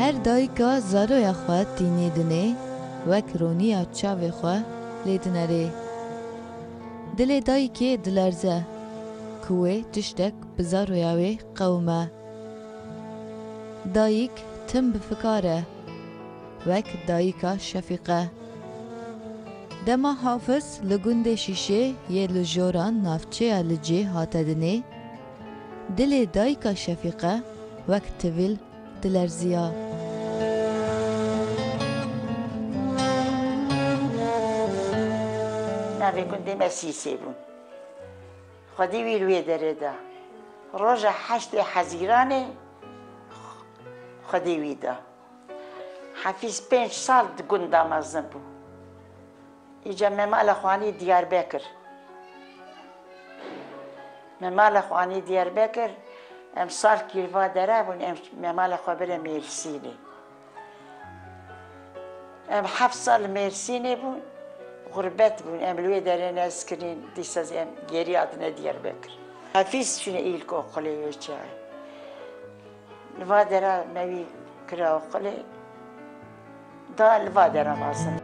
هر دایکا زارویا خوا تینی دنه وک رونیا چاوی خوا لیدنره. دل دایکی دلرزه کوه تشتک بزارویاوی قومه. دایک تم بفکاره وک دایکا شفیقه. دما حافظ لگند شیشه یه لجوران نافچه لجه هاتدنه دل دایکا شفیقه وک تویل دلرزیا. نوی گنده مسیسه بون خودی ویلوی داره ده روژ 8 حزیرانه خودی ویده حفیظ 5 سال گنده مزن بود ایجا ممال خوانی دیار بکر ممال خوانی دیار بکر امسال کیلوا داره بون ممال خو بره مرسینه ام 7 سال مرسینه بون غربت بون املوی داره نسکرین دیساز ام گری آدنه دیار بکر حفیظ شونه ایل کو قلیه چای لوا داره نوی کرا قلی دا لوا داره مازن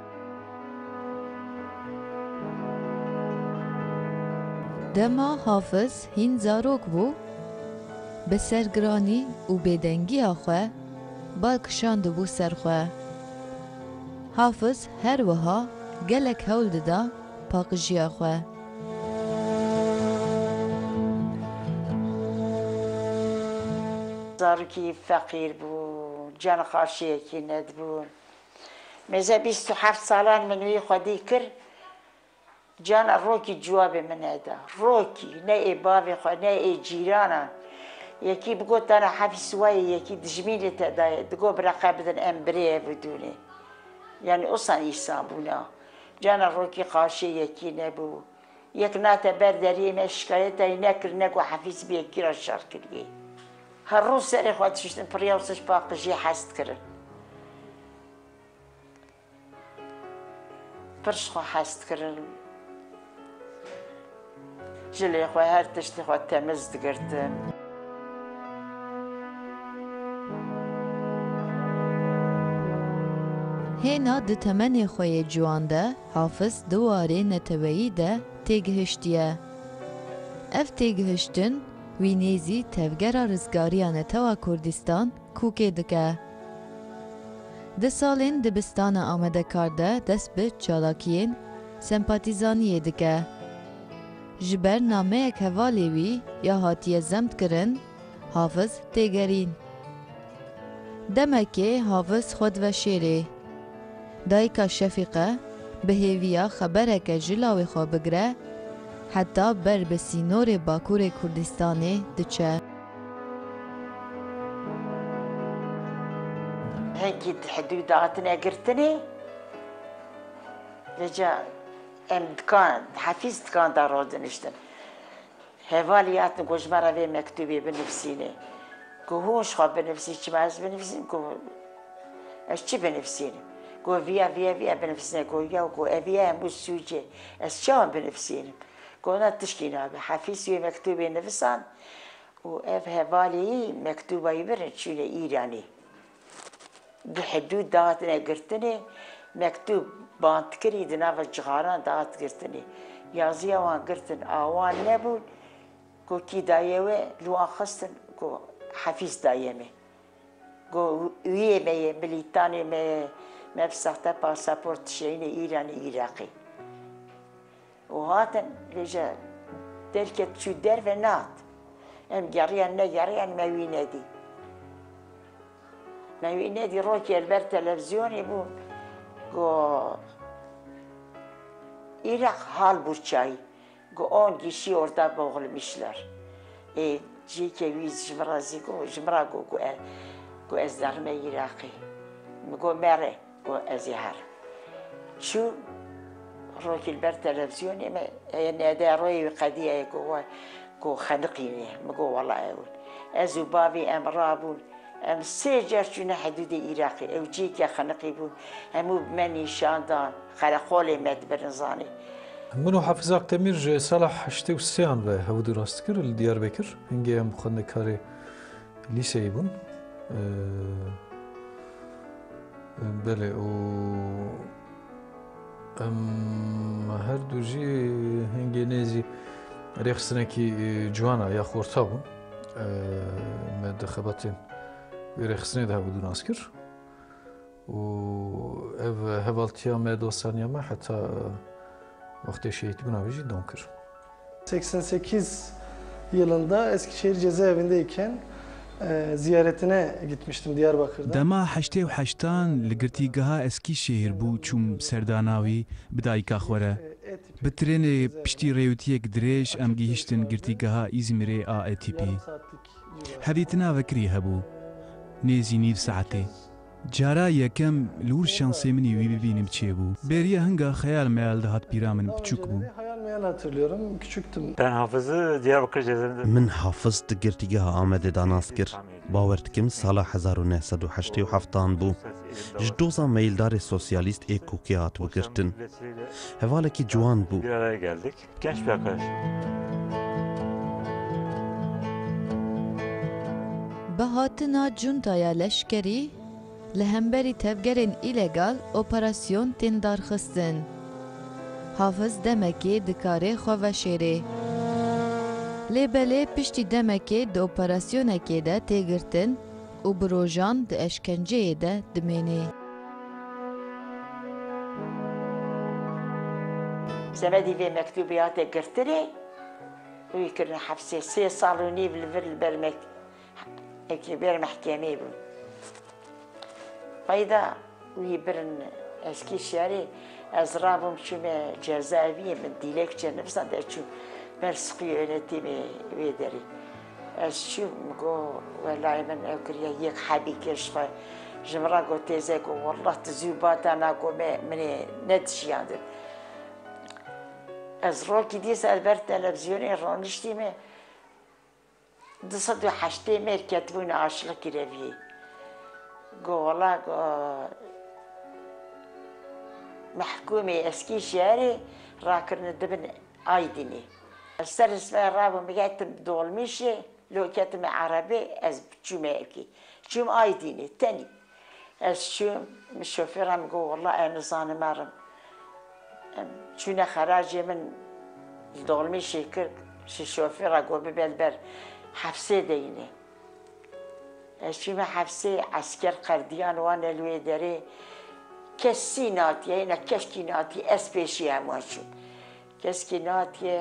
دما حافظ هین زاروک بو به سرگرانی و بدنگی آخوه بالکشاند بو سرخوه. حافظ هر وها گلک هول ددا پاقجی آخوه. زاروکی فقیر بود جان خاشیه کی ند بود مزه 27 سالان منوی خودی کرد جان روکی جواب من ادا روکی نه ای باوی خو نه ای جیرانا یکی بگو تانا حفیظ وای یکی دجمیل تدای دگو برقه بدن امبریه بدونه یعنی اصلا ایسان بونا جان روکی خاشی یکی نبو یک ناتا برداری مشکایت ای نکر نگو حفیظ بی یکی را شر کریه هر روز سری خواهد ششتن پریوسش باقجی حست کرن پرش خواه حست کرن جلی خواه هر تشتی خواه تمز دگرتن هینا ده تمنی خوی جوانده حافظ دواره نتویی ده تیگهشتیه. اف تیگهشتن وی نیزی تفگرا رزگاریان توا کردستان کوکه دکه. ده سالین دبستان آمده کرده دست به چالاکین سمپاتیزانیه دکه. جبر نامه یک حوالی وی یا هاتیه زمت کرن حافظ تیگرین. دمکه حافظ خود و شیره. دایکا شفیقه به هیویا خبره که جلاوی خواه بگره حتی بر به سینور باکور کردستانه دچه. هنگی حدوداتنا گرتنی رجع ام دکان حفیظ دکان دار رو دنشتن حوالیات نگوش مرا وی مکتوبی بنفسینه گو هوش خواه بنفسی چی باز بنفسین گو اش چی بنفسینه گو ویا بنفسینه گو یا گو اویا همو سوچه از چه هم بنفسینه گو نه تشکینا به حفیظ وی مکتوبی نفسان و اف حوالی مکتوبایی برن چونه ایرانی دو حدود دهاتنا گرتنی مکتوب باند کری دناو جغاران دهات گرتنی یازی آوان گرتن آوان نبود گو کی دایوه لوان خستن گو حفیظ دایمه گو ویه میه ملیتانی مفسخته پاسپورت شین ایرانی عراقی و هاتن لیجا درکت چو در و نات ام گریان نه گریان موینه دی موینه دی روکی البر تلویزیونی بود گو ایرق حال بود چای گو آن گیشی ارده باغل میشلر جی که ویز جمرازی جمرا گو از درمه ایراقی گو مره گو از هر شو روکی البر تلویزیونی یعنی اده روی قدیه گو خنقینه مگو والله اول ازو بابی امرابون ام سه جرچونه حدود عراقی او جی که خنقی بود همو بمنی شاندان خلقولی مد برنزانی منو حافظ اقتمیر جه سال 83 به هودو راست کر دیار بکر هنگی هم خونده کاری لیسه بون بله و هر دو جی هنگی نیزی ریخستنه کی جوانا یا خورتا بون مد خباتین ریخستنه ده بدون اسکر و ev hevaltiya me dostaniya me hatta vakti şehit buna vici donkır. 88 yılında Eskişehir cezaevindeyken ziyaretine gitmiştim Diyarbakır'da. Dema 88 li girtîgeha Eskişehir bû çûm serdanawî bi dayîka xwe re. Bi trênê piştî rêwîtiyek dirêj em gihîştin girtîgeha İzmîrê a ATP. Hevîtina vekirî hebû. Nêzî nîv saetê. Cara yekem li wir şansê minî wî bibînim çê bû. Bêriya hinga xeyal meyal dihat pîra min biçûk bû. Hayal meyal hatırlıyorum, küçüktüm. Ben Hafız'ı Diyarbakır cezaevinde... من حافظ دگرتیگاه آمده دانست کر باور کم سال 1987 بو جدوزا میلدار سوسیالیست ایکوکیات بگرتن هواله کی جوان بو Bir araya geldik. Genç bir arkadaş. Bahatina cuntaya leşkerî li hemberî tevgerên îlegal operasyon tên darxistin. Hafiz demekê dikarê xwe veşêrê. Lêbelê piştî demekê di operasyonekê de têgirtin û bi rojan di eşkenceyê de dimênê. Semedî vê mektûbiyatê girtirê wî kirin hefsê 3 sal û nîv li vir li ber mehkemê bû. Peyda wî birin Eskişehirê ez rabûm çûme cezaeviyê min dîlekçe nivîsan de çûm ber siqî yönetimê wê derê. Ez çûm got welay min ew kiriye yek hebî kir ji xwe ji min re got têze got wallah tu zû batana got me minê nedişiyandin. Ez rokî dîsa ez ber televizyonê roniştîme 280 mêr ketibûne aşiqekî reviyê. Got wallah got محکومی Eskişehirê rakirine dibin Aydın'ı. Ser isme rabım getim dolmuşu, loketim Arabi ez çüme ki. Çüm Aydın'ı teni. Ez çüm şoförüm go vallahi en zanımarım. Çüne haracı min dolmuşu kır şoföre go belber hapse deyini. Ez çüme hapse asker kardiyan wan elvederi کسی ناتیه اینا کشکی ناتی اس پیشی هماشون کسی ناتیه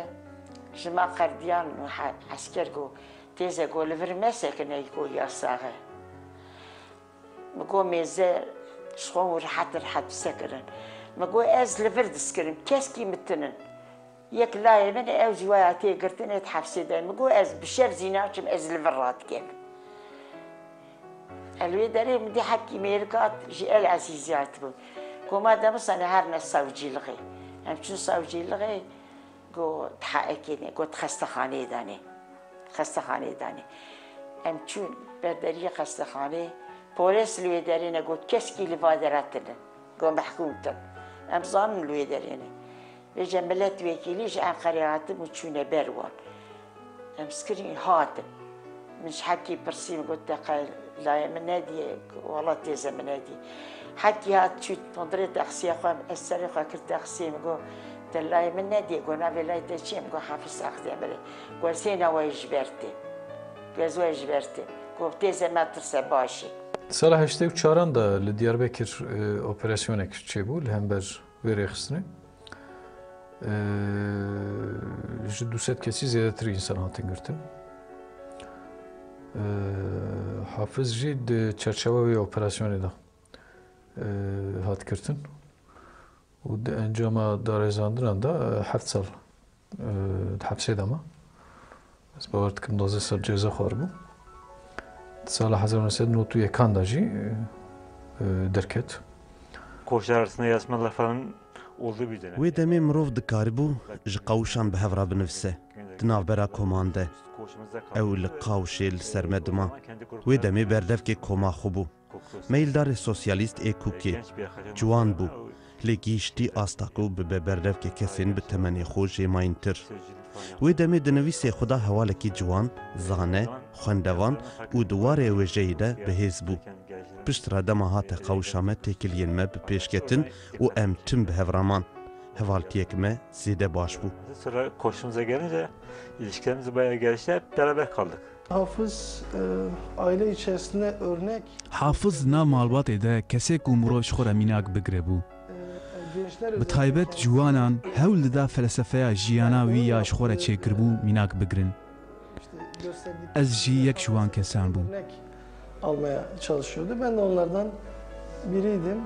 جمع قردیان عسکر گو تیزه گو لور مسکنه گو یاساقه مگو میزه شخون راحت بسکرن مگو از لور دسکرن کسکی متنن یک لایه من او جوایاتی گرتن ات حفظی داین مگو از بشر زیناچم از لور رات کن الوی داری مدی حکی میرکات جیل عزیزیات بود کما دم سن هر نس سوجیلقی همچون سوجیلقی گو تحقیقی گو خستخانه دانی همچون برداری خستخانه پلیس لوی داری نگو کسکی لوادراتن گو محکوم تن امزان لوی داری نه و جملت وکیلیش انقریات مچونه بروان امسکرین هاتن مش حكي برسيم قلت قال لا من نادي والله تيزا من نادي حكي هات شو تنظري تخسي قام السرقة كنت تخسي مقو تلا من نادي قلنا بلا تشيم قو حافظ أخذي عملي قول سينا ويجبرتي قال ويجبرتي قو تيزا ما ترسى باشي Sala 84 da li Diyarbakır operasyonek çebû li hember vê rêxistinê. Ji 200 kesî zêdetir însan hatin girtin. Hafiz jî di çerçeva wê operasyonê de hat girtin û di encama darêzandinan da 7 sal di hepsê de me. Ez bawer dikim 12 sal ceza xwar bû. Sala 1991 da jî derket. Koğuşlar arasında yazmalar falan oldu bir dönem. وی دمی مروف دکاربو ji qawşan bi hev ra binivîse di navbera komande ew li qawşê li ser me dima wê demê berdevkê koma xwe bû meyldarê sosyalîst êkûkê ciwan bû lê gîştî asta ku bibe berdevkê kesên bi temenê xwe jêmayîntir wê demê di nivîsê xwe da hewalekî ciwan zane xwendevan û di warê wêjeyê de bihêz bû piştra dema hate qewşa me têkiliyên me bi pêşketin û em tim bi hevraman. Hevaltiyek me zêde baş bû. Sonra koşumuza gelince ilişkilerimiz bayağı gelişti. Hep beraber kaldık. Hafız aile içerisinde örnek. Hafız na malbatê de kesek û mirov ji xwe re mînak bigire bû. Bi taybet ciwanan hewl dida felsefeya jiyana wî ya ji xwe re çêkiribû mînak bigirin. Ez jî yek ji wan kesan bûm. Örnek almaya çalışıyordu. Ben de onlardan biriydim.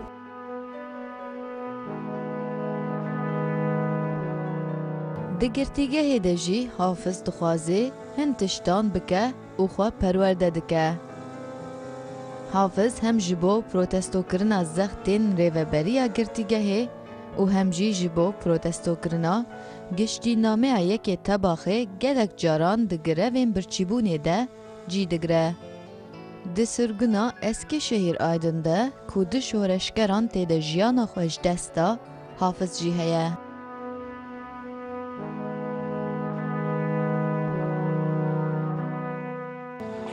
Di girtîgehê de jî Hafız dixwaze hin tiştan bike û xwe perwerde dike. Hafız hem ji bo protestokirina zextên rêveberiya girtîgehê û hem jî ji bo protestokirina giştînameya yekê tebaxê gelek caran di girevên birçîbûnê de cî digire. Di sirguna Eskişehir Aydın de ku di şoreşgeran tê de jiyana xwe ji dest da, Hafız jî heye.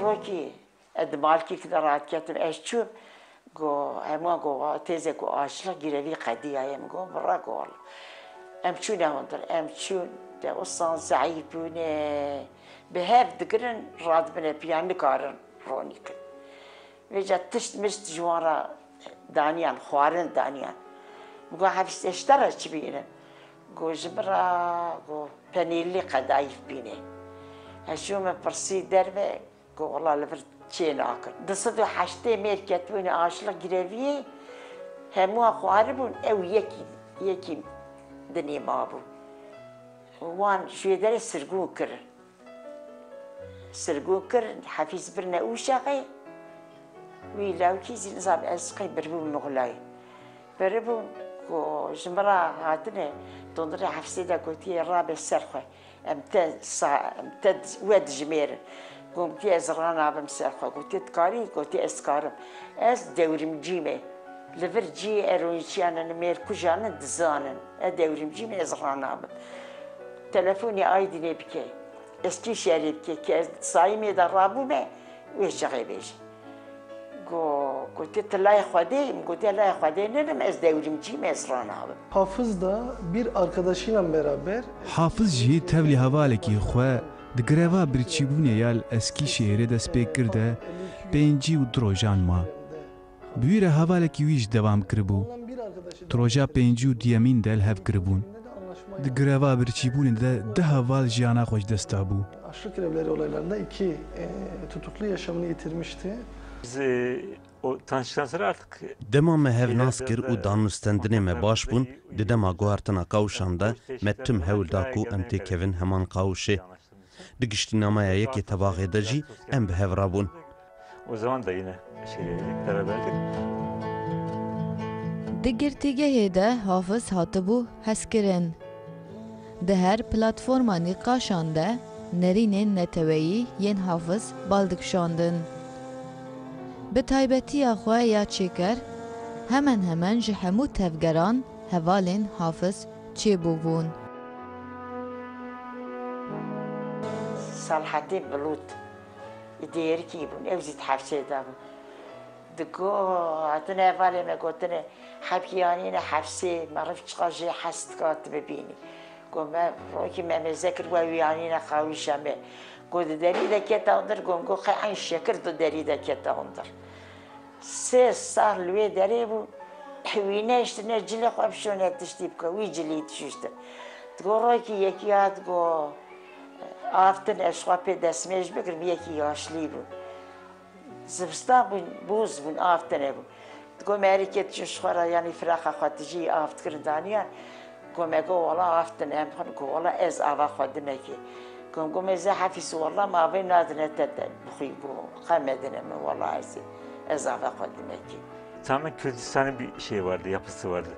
Roki ed malki kadar rahat ketim eşçu go hema go teze go aşla girevi qadiyayem go bra go emçu ne hundur emçu de usan zayıfune behev dikirin rad bine piyanlı karın ronik ve jatış mist juara daniyan xwarin daniyan go hafis eştara çibine go jibra go penilli qadayif bine هشوم برسي دربه والله لفر تشين آكل دصدو حشتي ميركتوني عاشلا جرافيه همو أخواربون أو يكي دني مابو وان شوية داري سرقو كر حفيز برنا أوشاقي ويلاو كيزي نصاب أسقي بربو مغلاي بربو جمرا هاتني تنظري حفسي دا كوتي الرابع السرخة امتد ود جمير قمت ازران عبم سرخة قلت تكاري قلت اسكارم از دورم جيمه لفر جي ارويشي انا نمير كجانا دزانا دورم جيمه ازران عبم تلفوني ايدي بكي اسكي شاري بكي كي صايمي دا رابو ما ويش جغيبيش قلت لا خديم قلت لا خديم نم از دورم جيمه ازران عبم Hafız da bir arkadaşıyla beraber Hafız jî tevlî hevalekî xwe di gireva birçîbûnê ya Eskîşehirê dest pê kir de pêncî û du rojan ma. Bi wî re hevalekî wî ji devam kiribû. Di roja pêncî û duyemîn de hev kiribûn. Di gireva birçîbûnê de di heval jiyana xwe ji dest dabû. Açlık grevleri olaylarında iki tutuklu yaşamını yitirmişti. Biz o tanıştıktan sonra artık Dema me hevnas kir û danûstendinê me baş bûn, di dema guhartina qewşan de me tim hewl da ku em tê kevin heman qewşê. Di giştînameya yekê tebaxê de jî em bi hev rabûn. o zaman da yine beraberdik. Di girtîgehê de Hafız hatibû hezkirin. Di her platforma nîqaşan de nerînên neteweyî yên Hafız baldikşandin. Bi taybetiya xwe ya çêker, hemen ji hemû tevgeran hevalên Hafız çêbûbûn. Salahattin Bulut İdeyerki bun evzit hafşe da bu. Digo atına evale me gotine hapiyani ne hafşe marif çıkacı hastkat bebini. Gome roki me zekir ve yani ne kavuşame. God deri de ketandır gongo khayn şeker do deri de ketandır. Ses sarlüye deri bu hüvine işte ne cile kapşon etiştip ko vicili düştü. Digo roki yekiyat go Aften eşrapı desmej bekir bir iki yaşlı bu. Zıbstan buz bun aften bu. Go meriket çuşkara yani firaha khatici aft kirdaniya. Go mego wala aften em khan go wala ez ava khadime ki. Go meze hafis wala ma bين nadne tete bu qamedine mi wala ez ava khadime ki. Tamamen Kürdistan'ın bir şey vardı, yapısı vardı.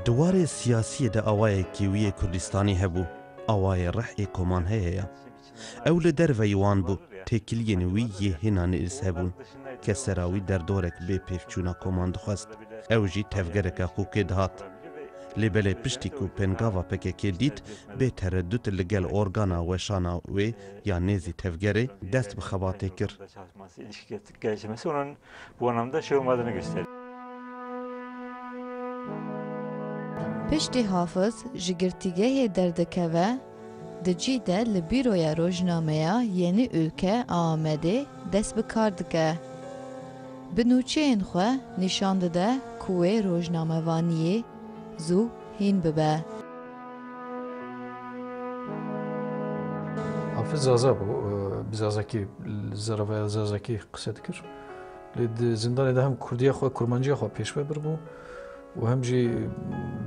Duwarê siyasiyê de awayekî wî yê Kurdistanî hebû. Awayê rehê koman heye ya. Ew li derveyî wan bû, têkiliyên wî yê hêna nêrîs hebûn. Kesera wî derdorek bê pêvçûna koman dixwest. Ew jî tevgereka xûkê dihat. لێبەلێ پشتی و پێنگاوا پێکێکێ دیت بێ تەرەدوت لەگەل ئۆرگانا وەشانا wê ya nêzî tevgerê dest bi xebatê kir. Çalışması, ilişki gelişmesi onun bu anlamda şey olmadığını gösteriyor. Piştî Hafız ji girtîgehê derdikeve, dicî de li bîroya rojnameya Yeni Ülke Amedê dest bi kar dike. Bi nûçeyên xwe nîşan dide ku wê rojnamevaniyê zû hîn bibe. Hafız Zaza bu. Biz Zazaki, Zaravaya Zazaki qise dikir. Li zindanê de hem Kurdiya xwe, Kurmanciya xwe pêşve bir bû û hem jî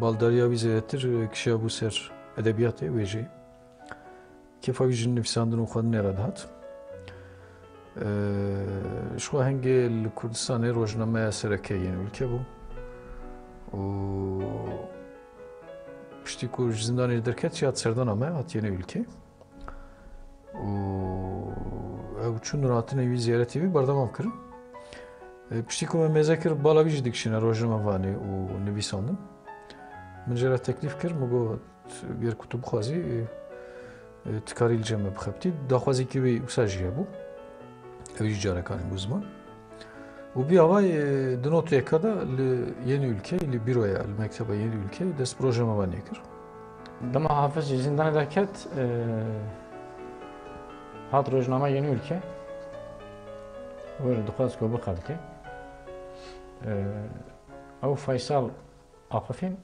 baldariya wî zêdetir kişiya bû ser edebiyatê wê jî. Kêfa wî ji nivîsandin û xwedinê re dihat. Ji xwe hengê li Kurdistanê rojnameya sereke Yeni Ülke bû. û piştî ku ji zindanê derket jî hat serdana me hat Yeni Ülke. û ew çûn rahatine wî ziyaretê wî berdewam kirin. Piştî ku me mêze kir bala wî jî dikişîne rojnamevanê û nivîsandin. Min jê re teklîf kir min got gêr ku tu bixwazî tikarî li cem me bixebitî. Daxwazîkî wî wisa jî hebû. Ew jî carekanî bû ziman. û bî avay di noteyeka da li Yeni Ülke, li bîroya li mekteba Yeni Ülke dest bi rojnamevaniyê kir. Dema Hafız ji zindanê derket hat rojname Yeni Ülke wir dixwaz ku bixebite. Ew Faysal Axifîn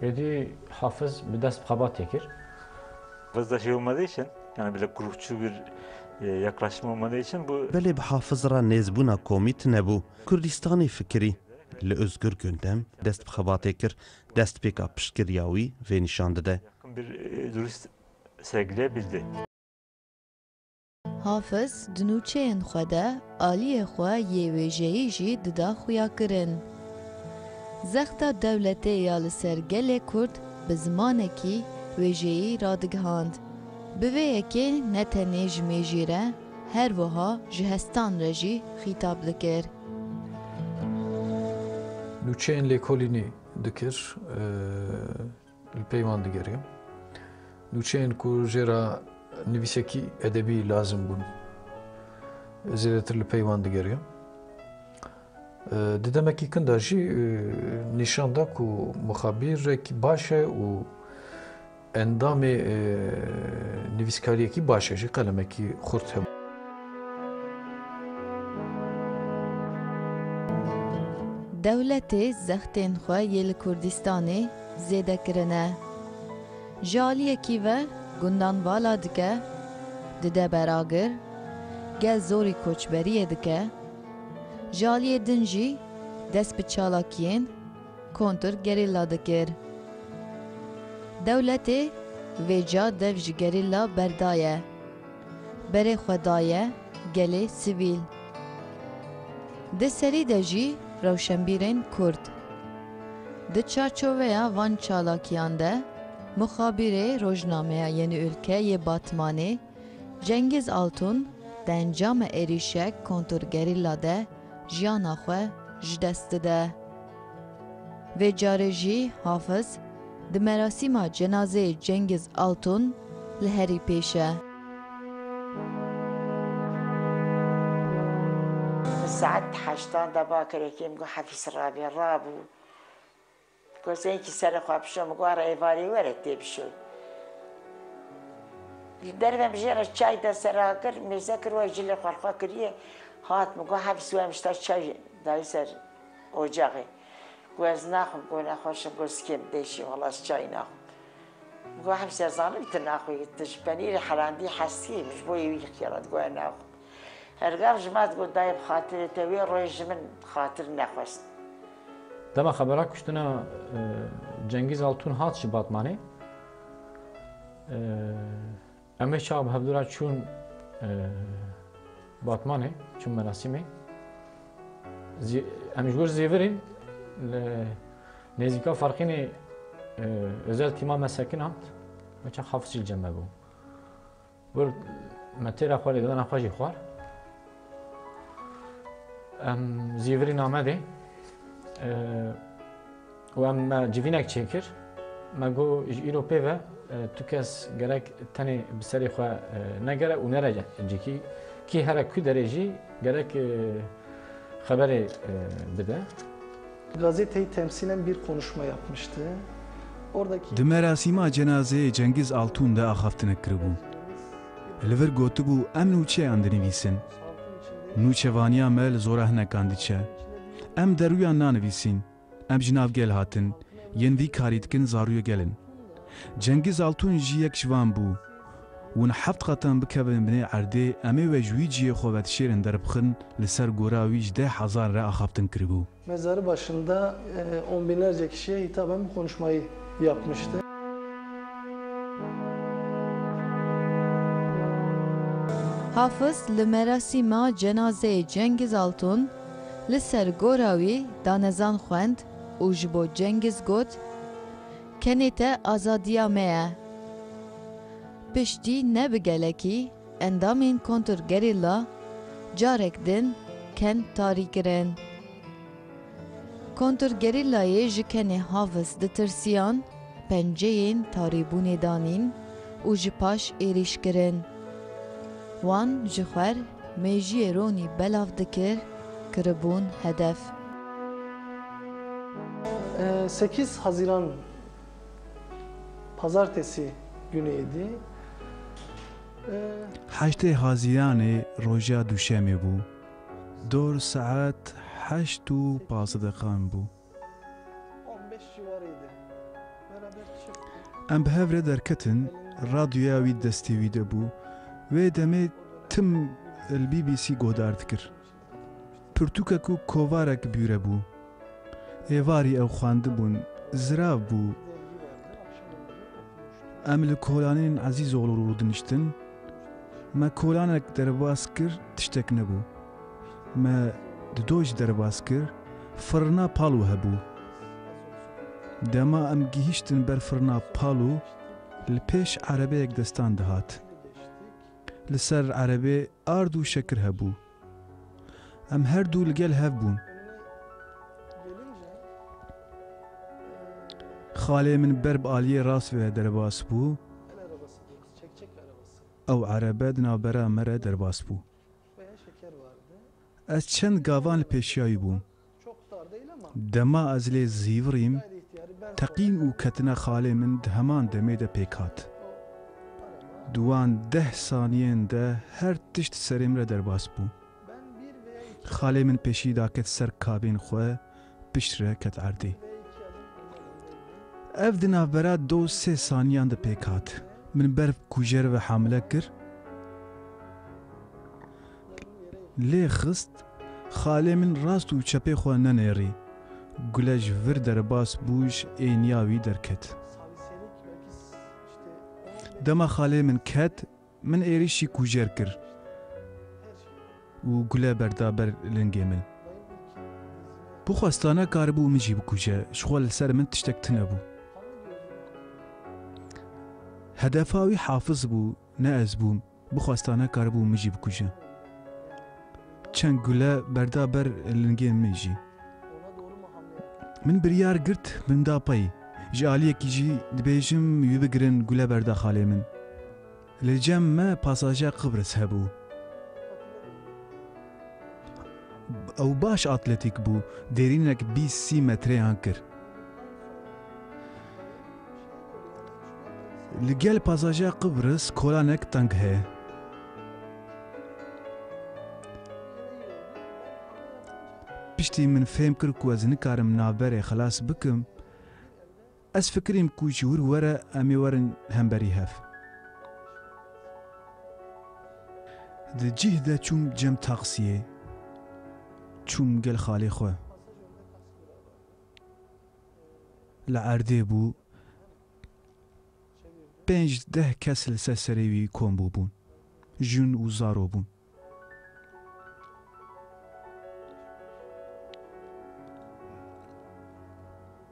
êdî Hafız bi dest bi xebatê kir. Fazla şey olmadığı için, yani böyle grupçu bir yaklaşım olmadığı için bu Belê bi Hafız ra nêzbûna komî tune bû. Kurdistanê fikirî li Özgür Gündem dest bi xebatê kir, destpêka piştgiriya wî vê nîşan dide. yakın bir duruş sergileyebildi. Hafız di nûçeyên xwe de aliyê xwe yê wêjeyî jî dida xuya kirin. Zexta dewletê ya li ser gelê Kurd bi zimanekî wêjeyî radigihand. Bi vê yekê ne tenê ji mêjî re, her wiha ji hestan re jî xîtab dikir. Nûçeyên lêkolînî dikir, li peyvan digeriye. Nûçeyên ku jê ra nivîsekî edebî lazim bûn, zêdetir li peyvan digeriye. Di demekî kin de jî nîşan da ku mixabîrekî baş e û endamê nivîskariyekî baş e jî qelemekî xurt hebû. Dewletê zextên xwe yê li Kurdistanê zêde kirine. Ji aliyekî ve gundan vala dike, dide beragir, gel zorî koçberiyê dike, ji aliyê din jî dest bi çalakiyên kontrgerîlla dikir. Dewletê vêca dev ji gerîlla berdaye, berê xwe daye gelê sivîl. Di serî de jî rewşenbîrên Kurd. Di çarçoveya van çalakiyan de muxabîrê rojnameya Yeni Ülke yê Batmanê Cengiz Altun di encama êrişek kontrgerîlla de jiyana xwe ji dest dide. Vê carê jî Hafız di merasîma cenazeyê Cengiz Altun li herî pêş e. ساعت 8 da bakirekî min got Hefîz Rabî rabû. Gozeyekî serê xwe bişo min got ara êvarî were tê bişoy. Li derve min jê re çay de sera kir, mêze kir we jilê xwarxwe kiriye. Hat min got Hefîz we mişta çay dayê ser ocağê. Got ez naxwim, got nexweşim, got sikêm deşî xelas çay naxwim. Min got Hefîz ez zanim tu naxwî, tu ji penîrê helandî hestiyê min ji bo wî xêrat got naxwim. Ergav ji me got dayê bi xatirê te wê royê ji min xatir nexwest. Dema xebera kuştina Cengiz Altun hat ji Batmanê. Em ê çawa bi hevdûra çûn Batmanê, çûn merasîmê. Em ji wir zêvirîn li nêzîka farxînê özel tîma me sekin hat, me çak Hafız jî li cem me bû. Wir me têra xwe lê dana xwe jî xwar. Em zêvirîn Amedê و ام جیوینک چیکر مگو ایرو پیوه تو کس گرک تنی بسری خو نگره و نرجع جکی کی هر کی درجی گرک خبر bide. Gazeteyi temsilen bir konuşma yapmıştı. Oradaki Di merasîma cenazeyê Cengiz Altun de axaftin kiribû. Li vir gotibû em nûçeyan dinivîsin. Nûçevaniya me li zora hinekan diçe. Em deruyan nanivîsîn. Em ji nav gel hatin. Yên vî karî dikin zarûya gelin. Cengiz Altun jî yek ji wan bû. Hûn heft qetan bikevin binê erdê em ê wê ji wî ciyê xwe vedişêrin derbixin li ser gora wî ji 10,000 re axaftin kiribû. mezarı başında on binlerce kişiye hitaben bu konuşmayı yapmıştı. Hafız li merasîma cenazeyê Cengiz Altun li ser gora wî danezan xwend û ji bo Cengiz got kenê te azadiya me ye. Piştî ne bi gelekî endamên kontrgerîla carek din ken tarî kirin. Kontrgerîlayê ji kenê Hafız ditirsiyan penceyên tarîbûnê danîn û ji paş êrîş kirin. Wan ji xwer mejiyê ronî belav dikir kiribûn hedef. 8 Haziran Pazartesi günüydü. 8 Haziranê roja duşemê bû. Dor saet 8:15 bû. 15 civarıydı. Beraber çıktık. Em bi hev re derketin, radyoya wî destê wî de bû. Wê demê tim li BBC godar dikir. Pirtûkek û kovarek bîre bû. Êvarî ew xwandibûn, zirav bû. Em li kolanên Ezîzoğlu diniştin. Me kolanek derbas kir, tiştek nebû. Me di doj derbas kir, firna palû hebû. Dema em gihîştin ber firna palû, li pêş erebeyek destan dihat. Li ser erebê ard û şekir hebû. Em her dû li gel hev bûn. Xalê min ber bi aliyê rast ve derbas bû. El arabası diyoruz. Çek arabası. Ew erebe di navbera me re derbas bû. Veya şeker vardı. Ez çend gavan li pêşiyayî bûm. Çok dar değil ama Dema ez lê zîvirîm, gayri ihtiyari ben teqîn û ketina xalê min di heman demê de pêk hat. Di wan 10 saniyên de her tişt serê min re derbas bû. ben bir veya iki Xalê min pêşî da ket ser kabên xwe, pişt re ket erdê. veya iki adım ondan öndeydim. Ev di navbera 2-3 saniyan de pêk hat. Min ber kujer ve hamle kir. Lê xist, xalê min rast û çepê xwe nenêrî. Gule ji vir derbas bû ji êniya wî derket. Saviselik belki işte Dema xalê min ket, min êrişî kujer kir. û gule berdaber lingê min. Bu xwestane karibû min jî bikuje, ji xwe li ser min tiştek tune bû. Hedefa wî Hafız bû, ne ez bûm, bu xwestane karibû min jî bikuje. Çend gule berdaber lingên min jî. ona doğru mu hamle yaptı? Min biryar girt, min da pey. Ji aliyekî jî dibêjim wî bigirin gule berda xalê min. Li cem me pasaja Qibris hebû. Ew baş atletîk bû, derînek 20 metreyan kir. Li gel pasaja Qibris kolanek teng heye. Piştî min fêm kir ku ez nikarim navberê xelas bikim, ez fikirîm ku ji wir were em ê werin hemberî hev. Di cih de çûm cem taksiyê, çûm gel xalê xwe. Li erdê bû, 5-10 kes li ser serê wî kombû bûn, jûn û zaro bûn.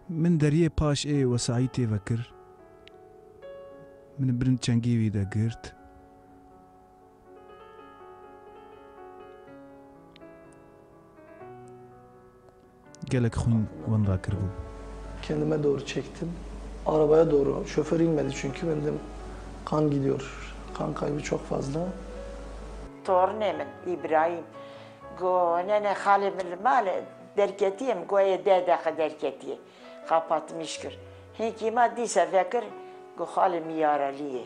Min deriyê paş ê wesayî tê vekir, min birin çengî wî de girt. Gelek xwîn wenda kiribû. kendime doğru çektim. Arabaya doğru. Şoför inmedi çünkü ben dedim kan gidiyor. Kan kaybı çok fazla. Tornemin İbrahim. Go nene halim male derketiyim. Go'ya dede derketiye. Kapatmışkır. Hekima dise fikir. Go halim yaraliye.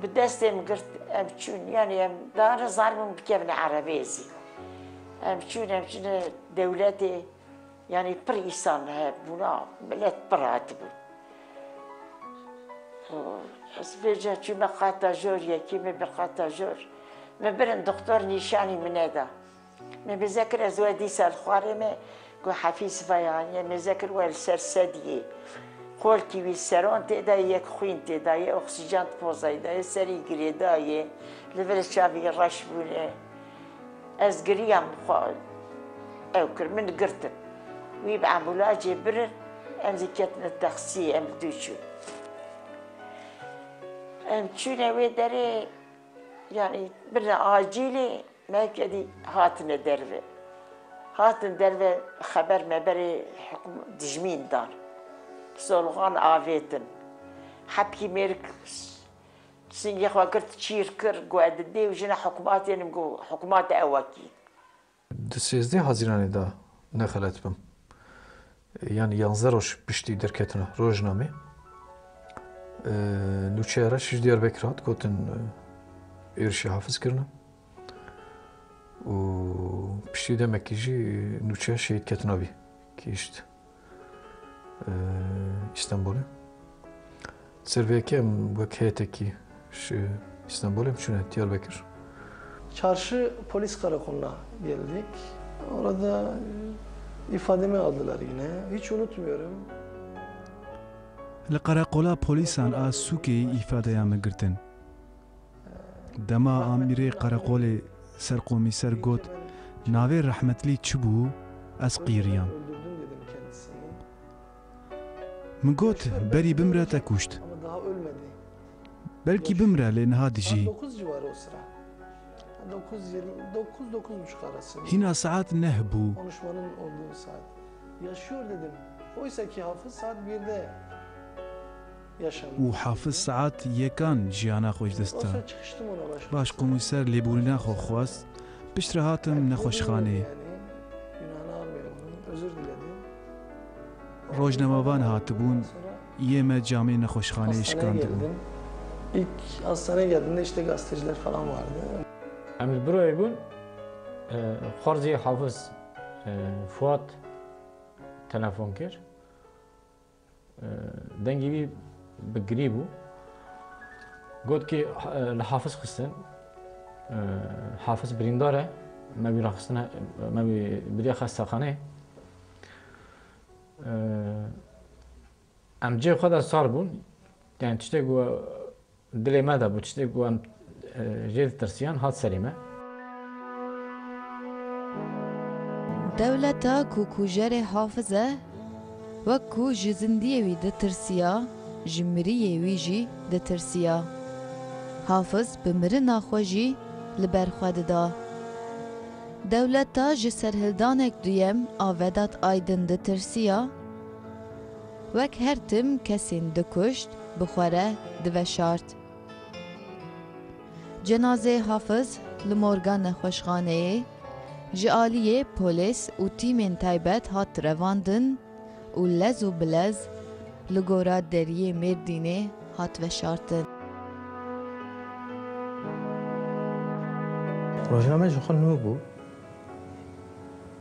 Bir destem girt emçün yani em daha zarbım bikevne Arabezi. Emçün devleti yani per insan hep buna millet pırati bu. Asbirce çünkü katajör ya kimi bir katajör. Me birin doktor nişani mineda. Me bizekir ezwedi sal xareme go hafiz bayani me zekir wel sersediye. قول كيوي سرون تدا يك خوين تدا يك أكسجين تبوزايدا يسري قريدا يه لفل شافي رشبونه از قريام خال أو كرمن قرتن ويب عمولاجي برر أم زكتنا التخسي أم دوشو أم تشونا ويدري يعني برنا عاجلي ما كدي هاتنا دربه هاتن دربه خبر ما بري حكم دجمين دار Solğan avetin. Hepki merk singe xwakir çirkir guadde u jina hukumat yenim go hukumat awaki. Di 13 Haziranê da nexelet bim. Yani 11 roj piştî derketina rojnamê. Nûçeyara şîj Diyarbekir hat gotin êrişî hafiz kirine. û piştî demekî jî nûçeya şehîd ketina wî kîşt. İstanbul'u. Serviyeki em vek heyeteki İstanbul'u çünkü Diyarbakır. Çarşı polis karakoluna geldik. Orada ifademi aldılar yine. Hiç unutmuyorum. Li qereqola polîsan a Sûkeyê îfadeya me girtin. Dema amirê qereqolê serqomîser got navê rehmetlî çi bû ez qîriyam. Min got berî bimre te kuşt. Ama daha ölmedi. Belkî bimre lê niha dijî. 9 civarı o sıra. 9-9.30 arası. Hîna saat neh bû. Konuşmanın olduğu saat. Yaşıyor dedim. Oysa ki Hafız saat 1'de yaşamış. û Hafız saat yekan jiyana xwe ji dest da. O sıra çıkıştım ona başka. Başkomîser lêbûrîna xwe xwast. Piştre hatim nexweşxaneyê. Yani günahını almıyorum onun. Özür diledim. Rojnemavan hatibûn. Yê me camê nexweşxaneyê Hastaneye şikandibûn. geldim. İlk hastaneye geldiğimde işte gazeteciler falan vardı. Emir buraya bun, Xarziye Hafız Fuat telefon kir. Dengi bir bigri bu. Got ki Hafız xistin, Hafız birindare, me bir xistin, me bir xastaxane. Em cê xwe da sar bûn, yani tiştek û dilê me de bû, tiştek û em jê ditirsiyan hat serê me. Dewleta ku kujerê Hafız e, wek ku ji zindiyê wî ditirsiya, ji miriyê wî jî ditirsiya. Hafız bi mirina xwe jî li ber xwe dida. Dewleta ji serhildanek duyem a Vedat Aydin ditirsiya, wek her tim kesên dikuşt, bi xwe re diveşart. Cenazê Hafız li morga nexweşxaneyê ji aliyê polîs û tîmên taybet hat revandin û lez û bilez li gora deriyê Mêrdînê hat veşartin. Rojname ji xwe nû bû.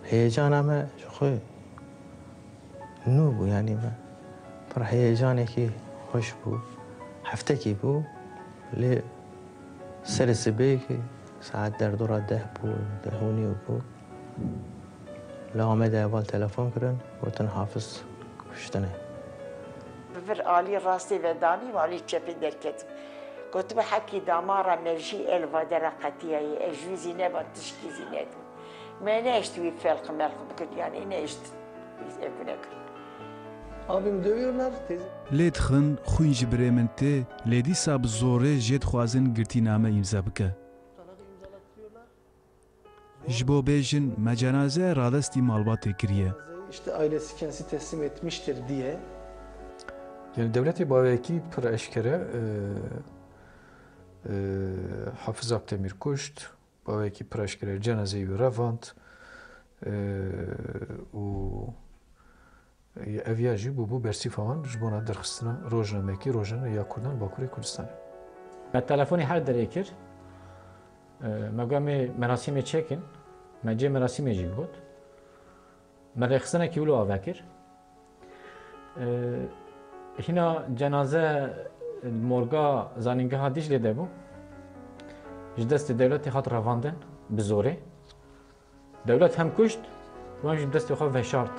Heyecana me ji xwe nû bû yanî me pir heyecanekî xweş bû. Heftekî bû lê serê sibêkê saet derdora 10 bû, 10:30 bû. Li Amedê eval telefon kirin, gotin Hafız kuştine. Bir Ali rastî vedanî alî çepê derketim. Gotibe hekî damara merjî elva dera qetiyayê ez jî wî neba tişkî zî nedim. Me neişt wî felq melq bikir yani neişt ev nekir. Abim dövüyorlar. Teyze. Lê dixin xwîn ji birê min tê, lê dîsa bi zorê jê dixwazin girtîname îmza bike. Ji bo bêjin me cenaze radestî malbatê kiriye. işte ailesi kendisi teslim etmiştir diye. Yani devleti baveki pır eşkere Hafız Akdemir kuşt, baveki pır eşkere cenazeyi revand u eviyajı bu bersifavan jbona derxistına rojnameki rojna ya Kurdan Bakure Kurdistan. Me telefoni her derê kir. Me gomê merasimê çekin. Me cê merasimê jî got. Me rêxistinekî wilo avekir. Hîna cenaze morga zanîngeha Diclê de bû. Ji destê devletê hat revandin bi zorê. Devlet hem kuşt, wan ji destê xwe veşart.